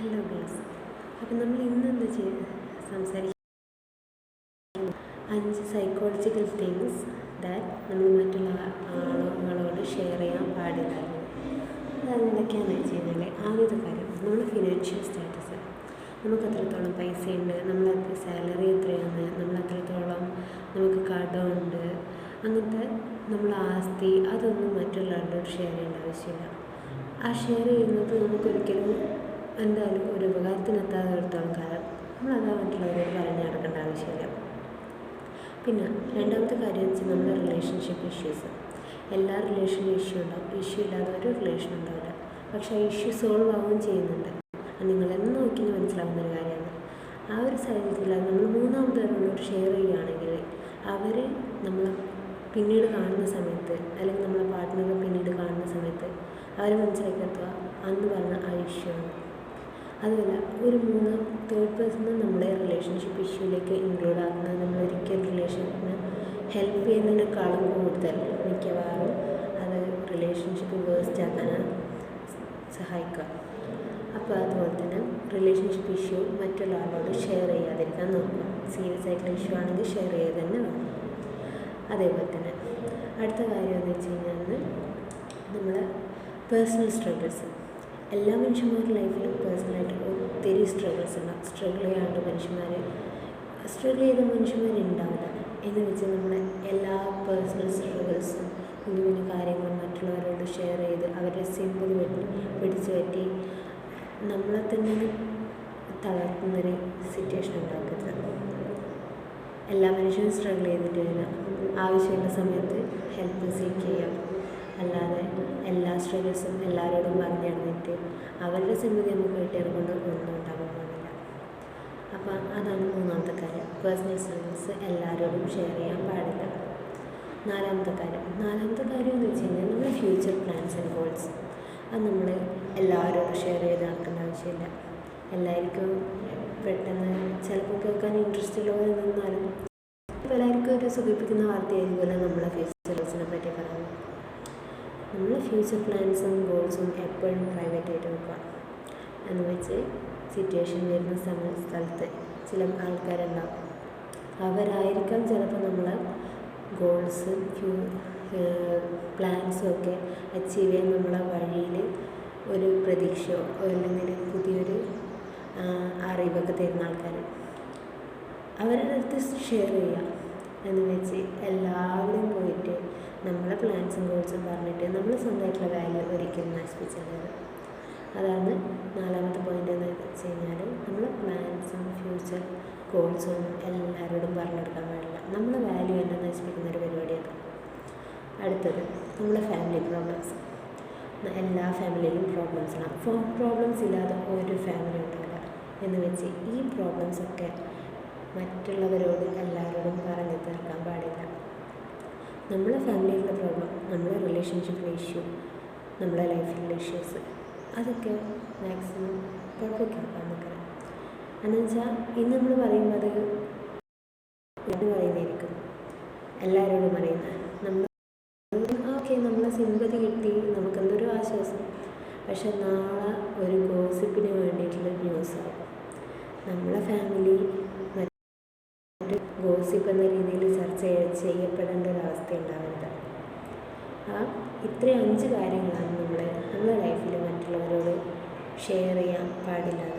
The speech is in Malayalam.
ഹലോ ഗൈസ്, അപ്പം നമ്മൾ ഇന്നെന്താ സംസാരിക്കുന്നത് 5 സൈക്കോളജിക്കൽ തിങ്സ് ദാറ്റ് നമ്മൾ മറ്റുള്ള ആളുകളോട് ഷെയർ ചെയ്യാൻ പാടില്ല. അതെന്തൊക്കെയാണെന്ന് വെച്ച് കഴിഞ്ഞാൽ, ആദ്യത്തെ കാര്യം നമ്മുടെ ഫിനാൻഷ്യൽ സ്റ്റാറ്റസ്. നമുക്ക് എത്രത്തോളം പൈസയുണ്ട്, നമ്മളെ സാലറി എത്രയാണ്, നമ്മളെത്രത്തോളം നമുക്ക് കടമുണ്ട്, അങ്ങനത്തെ നമ്മളെ ആസ്തി, അതൊന്നും മറ്റുള്ള ആളുകളോട് ഷെയർ ചെയ്യേണ്ട ആവശ്യമില്ല. ആ ഷെയർ ചെയ്യുന്നത് നമുക്കൊരിക്കലും എന്തായാലും ഒരു ഉപകാരത്തിനെത്താത്തിടത്തോളം കാലം നമ്മളത് മറ്റുള്ളവരോട് പറഞ്ഞു നടക്കേണ്ട ആവശ്യമില്ല. പിന്നെ രണ്ടാമത്തെ കാര്യം എന്ന് വെച്ചാൽ നമ്മുടെ റിലേഷൻഷിപ്പ് ഇഷ്യൂസ്. എല്ലാ റിലേഷനിലും ഇഷ്യൂ ഇല്ലാതെ ഒരു റിലേഷൻ ഉണ്ടാവില്ല. പക്ഷേ ആ ഇഷ്യൂ സോൾവ് ആവുകയും ചെയ്യുന്നുണ്ട്. നിങ്ങളെന്ന് നോക്കിയാൽ മനസ്സിലാവുന്നൊരു കാര്യമാണ്. ആ ഒരു സാഹചര്യത്തിൽ നമ്മൾ മൂന്നാമതൊരാളോട് ഷെയർ ചെയ്യുകയാണെങ്കിൽ അവർ നമ്മളെ പിന്നീട് കാണുന്ന സമയത്ത്, അല്ലെങ്കിൽ നമ്മളെ പാർട്ട്ണറെ പിന്നീട് കാണുന്ന സമയത്ത് അവർ മനസ്സിലാക്കുക അന്ന് പറഞ്ഞ ആ ഇഷ്യൂ ആണ്. അതുമല്ല, ഒരു തേർഡ് പേഴ്സണെ നമ്മുടെ റിലേഷൻഷിപ്പ് ഇഷ്യൂയിലേക്ക് ഇൻക്ലൂഡ് ആക്കുന്നത് നമ്മളൊരിക്കലും റിലേഷനെ ഹെൽപ്പ് ചെയ്യുന്നതിനേക്കാളും കൂടുതൽ മിക്കവാറും അത് റിലേഷൻഷിപ്പ് വേസ്റ്റ് ആക്കാനാണ് സഹായിക്കുക. അപ്പോൾ അതുപോലെ തന്നെ റിലേഷൻഷിപ്പ് ഇഷ്യൂ മറ്റുള്ള ആളോട് ഷെയർ ചെയ്യാതിരിക്കാൻ നോക്കുക. സീരിയസ് ആയിട്ടുള്ള ഇഷ്യൂ ആണെങ്കിൽ ഷെയർ ചെയ്ത് തന്നെ വേണം. അതേപോലെ തന്നെ അടുത്ത കാര്യം എന്ന് വെച്ച് കഴിഞ്ഞാൽ നമ്മളെ പേഴ്സണൽ സ്ട്രഗിൾസ്. എല്ലാ മനുഷ്യന്മാരുടെ ലൈഫിലും പേഴ്സണലായിട്ട് ഒത്തിരി സ്ട്രഗിൾസ് ഉണ്ടാകും. സ്ട്രഗിൾ ചെയ്ത മനുഷ്യന്മാരുണ്ടാവില്ല. എന്ന് വെച്ചാൽ നമ്മളെ എല്ലാ പേഴ്സണൽ സ്ട്രഗിൾസും കുഞ്ഞു കുഞ്ഞു കാര്യങ്ങളും മറ്റുള്ളവരോട് ഷെയർ ചെയ്ത് അവരുടെ സിമ്പതി പിടിച്ചു പറ്റി നമ്മളെ തന്നെ തളർത്തുന്നൊരു സിറ്റുവേഷൻ ഉണ്ടാക്കരുത്. എല്ലാ മനുഷ്യരും സ്ട്രഗിൾ ചെയ്തിട്ട് വരിക, ആവശ്യമുള്ള സമയത്ത് ഹെൽപ്പ് സീക്ക് ചെയ്യാം. അല്ലാതെ എല്ലാ സ്ട്രഗിൾസും എല്ലാവരോടും പറഞ്ഞു തന്നിട്ട് അവരുടെ സിമ്പതി നമുക്ക് കിട്ടിയത് കൊണ്ട് ഒന്നും ഉണ്ടാകാൻ പോകുന്നില്ല. അപ്പം അതാണ് മൂന്നാമത്തെ കാര്യം. പേഴ്സണൽ സ്ട്രഗിൾസ് എല്ലാവരോടും ഷെയർ ചെയ്യാൻ പാടില്ല. നാലാമത്തെ കാര്യം എന്ന് വെച്ച് കഴിഞ്ഞാൽ നമ്മുടെ ഫ്യൂച്ചർ പ്ലാൻസ് ആൻഡ് ഗോൾസ്. അത് നമ്മൾ എല്ലാവരോടും ഷെയർ ചെയ്ത് നടക്കേണ്ട ആവശ്യമില്ല. എല്ലാവർക്കും പെട്ടെന്ന് ചിലപ്പോൾ കേൾക്കാൻ ഇൻട്രസ്റ്റ് ഉള്ളവർ നിന്നാലും എല്ലാവർക്കും ഒരു സുഖിപ്പിക്കുന്ന വാർത്തയായിരിക്കുമല്ലോ നമ്മളെ ഫ്യൂച്ചർ ഗോൾസിനെ പറ്റി പറയുന്നത്. നമ്മൾ ഫ്യൂച്ചർ പ്ലാൻസും ഗോൾസും എപ്പോഴും പ്രൈവറ്റായിട്ട് വെക്കുക. എന്ന് വെച്ച് സിറ്റുവേഷൻ വരുന്ന സ്ഥലത്ത് ചില ആൾക്കാരുണ്ടാവും, അവരായിരിക്കാം ചിലപ്പോൾ നമ്മളെ ഗോൾസും പ്ലാൻസും ഒക്കെ അച്ചീവ് ചെയ്യാൻ നമ്മളെ വഴിയിൽ ഒരു പ്രതീക്ഷയോ അല്ലെങ്കിൽ പുതിയൊരു അറിവൊക്കെ തരുന്ന ആൾക്കാർ. അവരുടെ അടുത്ത് ഷെയർ ചെയ്യുക. എന്ന് വെച്ച് എല്ലാവരും പോയിട്ട് നമ്മളെ പ്ലാൻസും ഗോൾസും പറഞ്ഞിട്ട് നമ്മൾ സ്വന്തമായിട്ടുള്ള വാല്യൂ ഒരിക്കലും നശിപ്പിച്ചിട്ടുള്ളത്. അതാണ് നാലാമത്തെ പോയിൻ്റ് എന്ന് വെച്ച് കഴിഞ്ഞാൽ നമ്മളെ പ്ലാൻസും ഫ്യൂച്ചർ ഗോൾസും എല്ലാവരോടും പറഞ്ഞെടുക്കാൻ പാടില്ല. നമ്മളെ വാല്യൂ തന്നെ നശിപ്പിക്കുന്നൊരു പരിപാടിയാണ്. അടുത്തത് നമ്മളെ ഫാമിലി പ്രോബ്ലംസ്. എല്ലാ ഫാമിലിയിലും പ്രോബ്ലംസ് ഉണ്ടാകും. പ്രോബ്ലംസ് ഇല്ലാതെ ഒരു ഫാമിലി ഉണ്ടാവില്ല. എന്ന് വെച്ച് ഈ പ്രോബ്ലംസൊക്കെ മറ്റുള്ളവരോട് എല്ലാവരോടും പറഞ്ഞു തീർക്കാൻ പാടില്ല. നമ്മളെ ഫാമിലിയിലുള്ള പ്രോബ്ലം, നമ്മളെ റിലേഷൻഷിപ്പിലെ ഇഷ്യൂ, നമ്മളെ ലൈഫിലുള്ള ഇഷ്യൂസ്, അതൊക്കെ മാക്സിമം പുറത്തേക്കാക്കാൻ നിൽക്കണം. എന്നുവെച്ചാൽ ഇന്ന് നമ്മൾ പറയുന്നത് പറയുന്നതായിരിക്കും എല്ലാവരോടും പറയുന്നത്. നമ്മൾ ഓക്കെ, നമ്മളെ സിമ്പതി കിട്ടി, നമുക്കെന്തൊരു ആശ്വാസം. പക്ഷെ നാളെ ഒരു ഗോസിപ്പിന് വേണ്ടിയിട്ടുള്ള ന്യൂസാവും. നമ്മളെ ഫാമിലി ഗോസിപ്പ് എന്ന രീതിയിൽ ചർച്ച ചെയ്യപ്പെടേണ്ട ഒരവസ്ഥ ഉണ്ടാവരുത്. ഇത്രയും 5 കാര്യങ്ങളാണ് നമ്മളെ ലൈഫിൽ മറ്റുള്ളവരോട് ഷെയർ ചെയ്യാൻ പാടില്ലാത്ത